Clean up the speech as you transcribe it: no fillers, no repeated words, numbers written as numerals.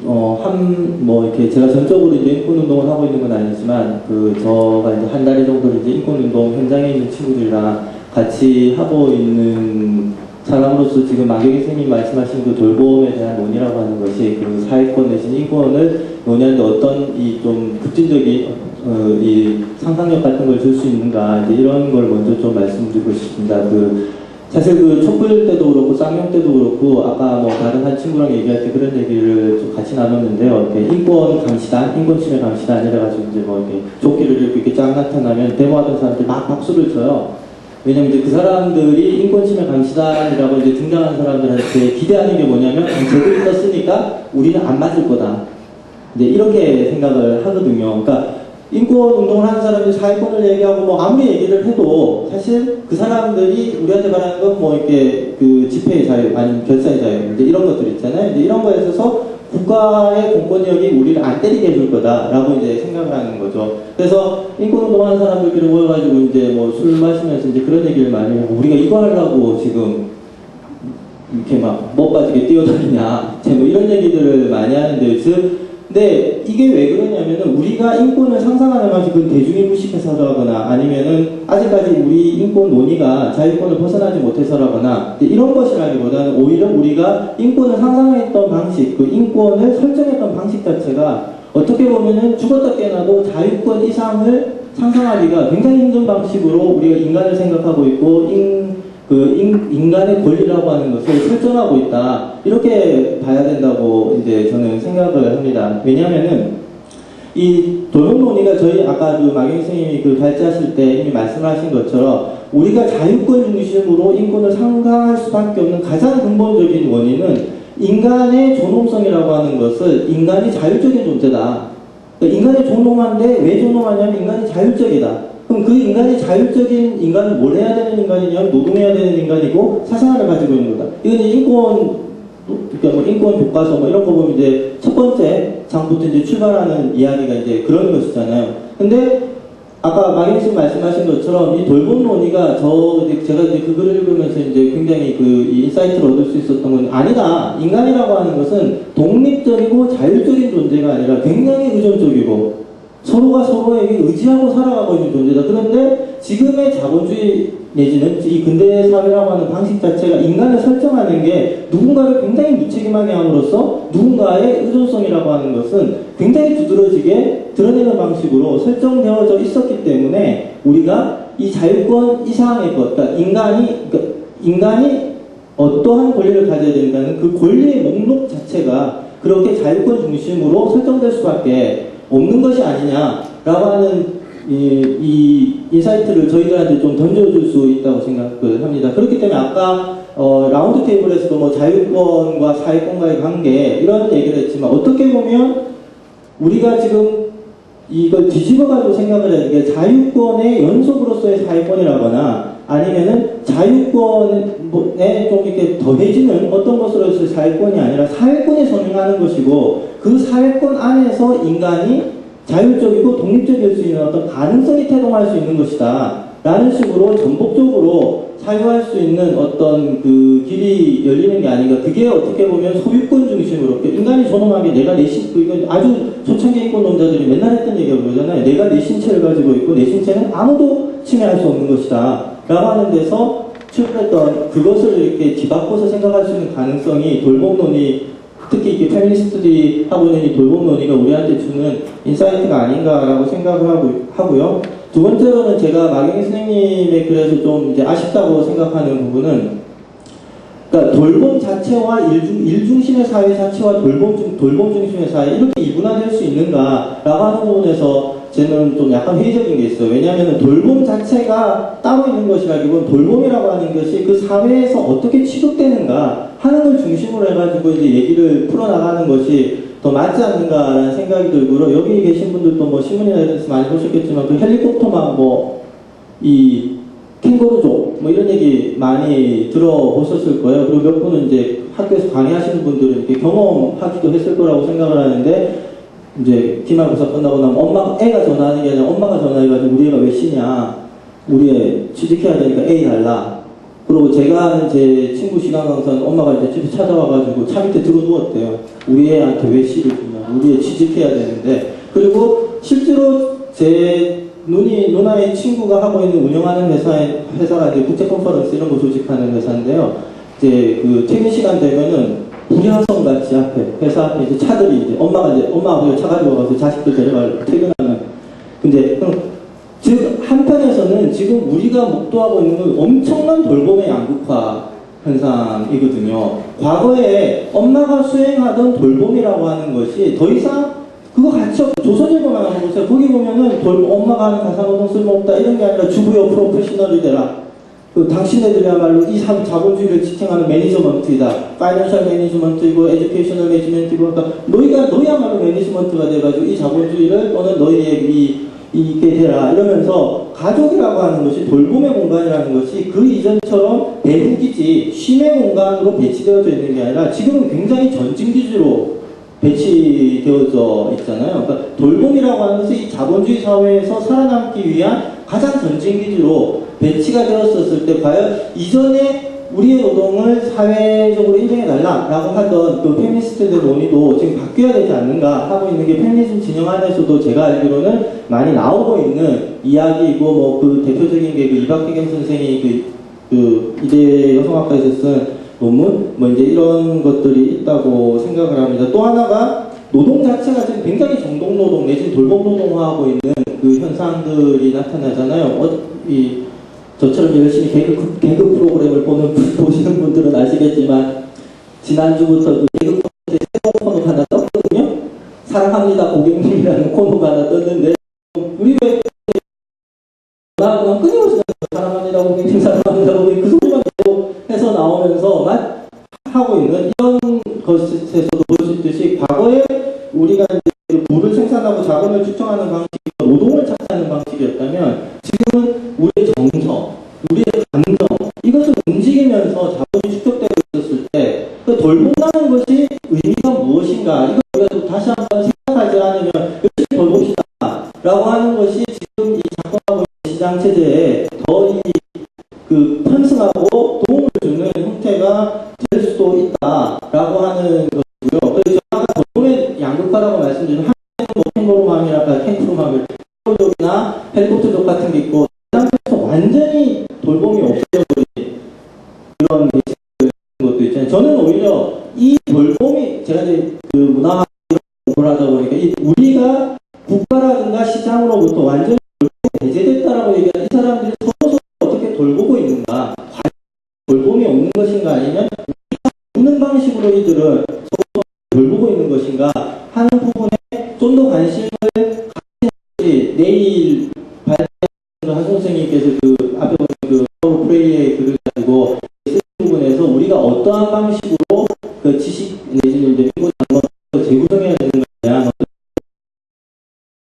이렇게 제가 전적으로 이제 인권운동을 하고 있는 건 아니지만, 저가 이제 한 달 정도 이제 인권운동 현장에 있는 친구들이랑 같이 하고 있는 사람으로서 지금 마경희 선생님이 말씀하신 그 돌봄에 대한 논의라고 하는 것이 그 사회권 내지는 인권을 논의하는데 어떤 이 좀 급진적인 이 상상력 같은 걸 줄 수 있는가, 이제 이런 걸 먼저 좀 말씀드리고 싶습니다. 사실 촛불 때도 그렇고 쌍용 때도 그렇고 아까 뭐 다른 한 친구랑 얘기할 때 그런 얘기를 좀 같이 나눴는데요. 이렇게 인권 감시단, 인권 침해 감시단 이래가지고 이제 뭐 이렇게 조끼를 이렇게 쫙 나타나면 데모하던 사람들이 막 박수를 쳐요. 왜냐면 이제 그 사람들이 인권 침해 감시단이라고 이제 등장하는 사람들한테 기대하는 게 뭐냐면 쟤들이 떴으니까 우리는 안 맞을 거다. 이제 이렇게 생각을 하거든요. 그러니까 인권 운동을 하는 사람들이 사회권을 얘기하고 뭐 아무리 얘기를 해도 사실 그 사람들이 우리한테 말하는 건 뭐 이렇게 집회의 자유 아니면 결사의 자유 이제 이런 것들 있잖아요. 이제 이런 거에 있어서 국가의 공권력이 우리를 안 때리게 해줄 거다라고 이제 생각을 하는 거죠. 그래서 인권 운동하는 사람들끼리 모여가지고 이제 뭐 술 마시면서 이제 그런 얘기를 많이 하고 우리가 이거 하려고 지금 이렇게 막 못 빠지게 뛰어다니냐 뭐 이런 얘기들을 많이 하는데 근데 이게 왜 그러냐면은 우리가 인권을 상상하는 것이 그 대중이 무식해서라거나 아니면은 아직까지 우리 인권 논의가 자유권을 벗어나지 못해서라거나 이런 것이라기보다는 오히려 우리가 인권을 상상했던 방식, 그 인권을 설정했던 방식 자체가 어떻게 보면은 죽었다 깨어나도 자유권 이상을 상상하기가 굉장히 힘든 방식으로 우리가 인간을 생각하고 있고 인간의 권리라고 하는 것을 설정하고 있다. 이렇게 봐야 된다고 이제 저는 생각을 합니다. 왜냐하면은 이 돌봄 논의가 저희 아까 마경희 선생님이 발제하실 때 이미 말씀하신 것처럼 우리가 자유권 중심으로 인권을 상상할 수밖에 없는 가장 근본적인 원인은 인간의 존엄성이라고 하는 것을 인간이 자율적인 존재다. 그러니까 인간이 존엄한데 왜 존엄하냐면 인간이 자율적이다. 그럼 그 인간이 자율적인 인간은 뭘 해야 되는 인간이냐면 노동해야 되는 인간이고 사생활을 가지고 있는 거다. 이건 이제 그러니까 뭐 인권 교과서 뭐 이런 거 보면 이제 첫 번째 장부터 이제 출발하는 이야기가 이제 그런 것이잖아요. 근데 아까 마경희 씨 말씀하신 것처럼 이 돌봄 논의가 제가 이제 그 글을 읽으면서 이제 굉장히 이 인사이트를 얻을 수 있었던 건 아니다. 인간이라고 하는 것은 독립적이고 자율적인 존재가 아니라 굉장히 의존적이고 서로가 서로에게 의지하고 살아가고 있는 존재다. 그런데 지금의 자본주의 내지는 이 근대 사회라고 하는 방식 자체가 인간을 설정하는 게 누군가를 굉장히 무책임하게 함으로써 누군가의 의존성이라고 하는 것은 굉장히 두드러지게 드러내는 방식으로 설정되어져 있었기 때문에 우리가 이 자유권 이상의 것, 그러니까 인간이 어떠한 권리를 가져야 된다는 그 권리의 목록 자체가 그렇게 자유권 중심으로 설정될 수밖에 없는 것이 아니냐라고 하는 이 인사이트를 저희들한테 좀 던져줄 수 있다고 생각을 합니다. 그렇기 때문에 아까 라운드 테이블에서도 뭐 자유권과 사회권과의 관계 이런 얘기를 했지만 어떻게 보면 우리가 지금 이걸 뒤집어가지고 생각을 해야 되는 게 자유권의 연속으로서의 사회권이라거나 아니면은 자유권에 좀 이렇게 더해지는 어떤 것으로서의 사회권이 아니라 사회권이 선행하는 것이고 그 사회권 안에서 인간이 자율적이고 독립적일 수 있는 어떤 가능성이 태동할 수 있는 것이다. 라는 식으로 전복적으로 사유할 수 있는 어떤 길이 열리는 게 아닌가. 그게 어떻게 보면 소유권 중심으로 인간이 존엄하게 내가 이건 아주 초창기 인권론자들이 맨날 했던 얘기가 그러잖아요. 내가 내 신체를 가지고 있고 내 신체는 아무도 침해할 수 없는 것이다. 라고 하는 데서 출발했던 그것을 이렇게 뒤바꿔서 생각할 수 있는 가능성이 돌봄 논의, 특히 이게 페미니스트들이 하고 있는 이 돌봄 논의가 우리한테 주는 인사이트가 아닌가라고 생각을 하고요. 두 번째로는 제가 마경희 선생님의 글에서 좀 이제 아쉽다고 생각하는 부분은, 그러니까 돌봄 자체와 일중심의 사회 자체와 돌봄 중심의 사회 이렇게 이분화될 수 있는가라고 하는 부분에서 저는 좀 약간 회의적인 게 있어요. 왜냐하면 돌봄 자체가 따로 있는 것이라기보다는 돌봄이라고 하는 것이 그 사회에서 어떻게 취급되는가 하는 걸 중심으로 해가지고 이제 얘기를 풀어나가는 것이 더 맞지 않는가라는 생각이 들고요. 여기 계신 분들도 뭐 신문이나 이런 데서 많이 보셨겠지만 그 헬리콥터만 이 캥거루족 뭐 이런 얘기 많이 들어보셨을 거예요. 그리고 몇 분은 이제 학교에서 강의하시는 분들은 이렇게 경험하기도 했을 거라고 생각을 하는데, 이제 기말고사 끝나고 나면 애가 전화하는 게 아니라 엄마가 전화해가지고 우리 애가 몇 시냐, 우리 애 취직해야 되니까 A 달라. 그리고 제가 제 친구 시간 강사는 엄마가 이제 집에 찾아와가지고 차 밑에 들어 누웠대요. 우리 애한테 왜 시를 주냐. 우리 애 취직해야 되는데. 그리고 실제로 제 누나의 친구가 하고 있는 운영하는 회사가 이제 국제 컨퍼런스 이런 거 조직하는 회사인데요. 이제 그 퇴근 시간 되면은 불야성 같이 앞에 회사 앞에 이제 차들이 이제 엄마 아버지가 차 가지고 와서 자식들 데려갈 퇴근하는. 근데 즉 한편에서는 지금 우리가 목도하고 있는 건 엄청난 돌봄의 양극화 현상이거든요. 과거에 엄마가 수행하던 돌봄이라고 하는 것이 더 이상 그거 같이 없고 조선일보만 한번 보세요. 거기 보면은 엄마가 하는 가사노동 쓸모없다 이런 게 아니라 주부여 프로페셔널이 되라. 그 당신네들이야말로 이 자본주의를 지탱하는 매니저먼트이다. 파이낸셜 매니지먼트이고 에듀케이셔널 매니지먼트이고 그러니까 너희야말로 매니지먼트가 돼가지고 이 자본주의를 또는 너희의 이게 되라 이러면서 가족이라고 하는 것이 돌봄의 공간이라는 것이 그 이전처럼 배후기지 쉼의 공간으로 배치되어져 있는 게 아니라 지금은 굉장히 전진기지로 배치되어져 있잖아요. 그러니까 돌봄이라고 하는 것이 이 자본주의 사회에서 살아남기 위한 가장 전진기지로 배치가 되었었을 때 과연 이전에 우리의 노동을 사회적으로 인정해달라라고 하던 그 페미니스트들 논의도 지금 바뀌어야 되지 않는가 하고 있는 게 페미니즘 진영 안에서도 제가 알기로는 많이 나오고 있는 이야기이고 뭐 그 대표적인 게 그 이박희경 선생이 그 이대 여성학과에서 쓴 논문 뭐 이제 이런 것들이 있다고 생각을 합니다. 또 하나가 노동 자체가 지금 굉장히 정독노동 내지는 돌봄노동화하고 있는 그 현상들이 나타나잖아요. 저처럼 열심히 개그 프로그램을 보시는 분들은 아시겠지만 지난주부터 그 개그 프로그램에 새로운 코너가 하나 떴거든요. 사랑합니다 고객님이라는 코너가 하나 떴는데 우리 왜 그냥 끊임없이 사랑합니다 고객님 사랑합니다 고객님 그 소리만 계속 해서 나오면서 하고 있는 이런 것에서도 볼 수 있듯이 과거에 우리가 이제 부를 생산하고 자본을 축적하는 방식이 노동을 착취하는 방식이었다면 지금은 우리의 정서, 우리의 감정 이것을 움직이면서 자본이 축적되고 있었을 때 그 돌봄이라는 것이 의미가 무엇인가 이걸 우리가 다시 한번 생각하지 않으면 열심히 돌봅시다 라고 하는 것이 지금 이 작동하고 있는 시장체제에 더 그 편승하고 도움을 주는 형태가 될 수도 있다라고 하는 것이고요. 그래서 제가 돌봄의 양극화라고 말씀드린 한국에는 뭐 캥거루맘이랄까 캥거루맘을 캥거루족이나 헬리콥터족 같은 게 있고 그 상태에서 완전히 돌봄이 없어져버린 그런 것도 있잖아요. 저는 오히려 이 돌봄이 제가 이제 그 문화학 공부를 하다 보니까 우리가 국가라든가 시장으로부터 완전히 돌봄이 배제됐다라고 얘기하는 이 사람들이 서로 어떻게 돌보고 있는가, 돌봄이 없는 것인가 아니면 우리가 없는 방식으로 이들을 서로 돌보고 있는 것인가 하는 부분에 좀 더 관심을 가지는 내일 발표하는 하송 선생님께서 그 앞에 보면 그 파워 프레이의 글을 가지고 쓰는 부분에서 우리가 어떠한 방식으로 그 지식 내지는 이제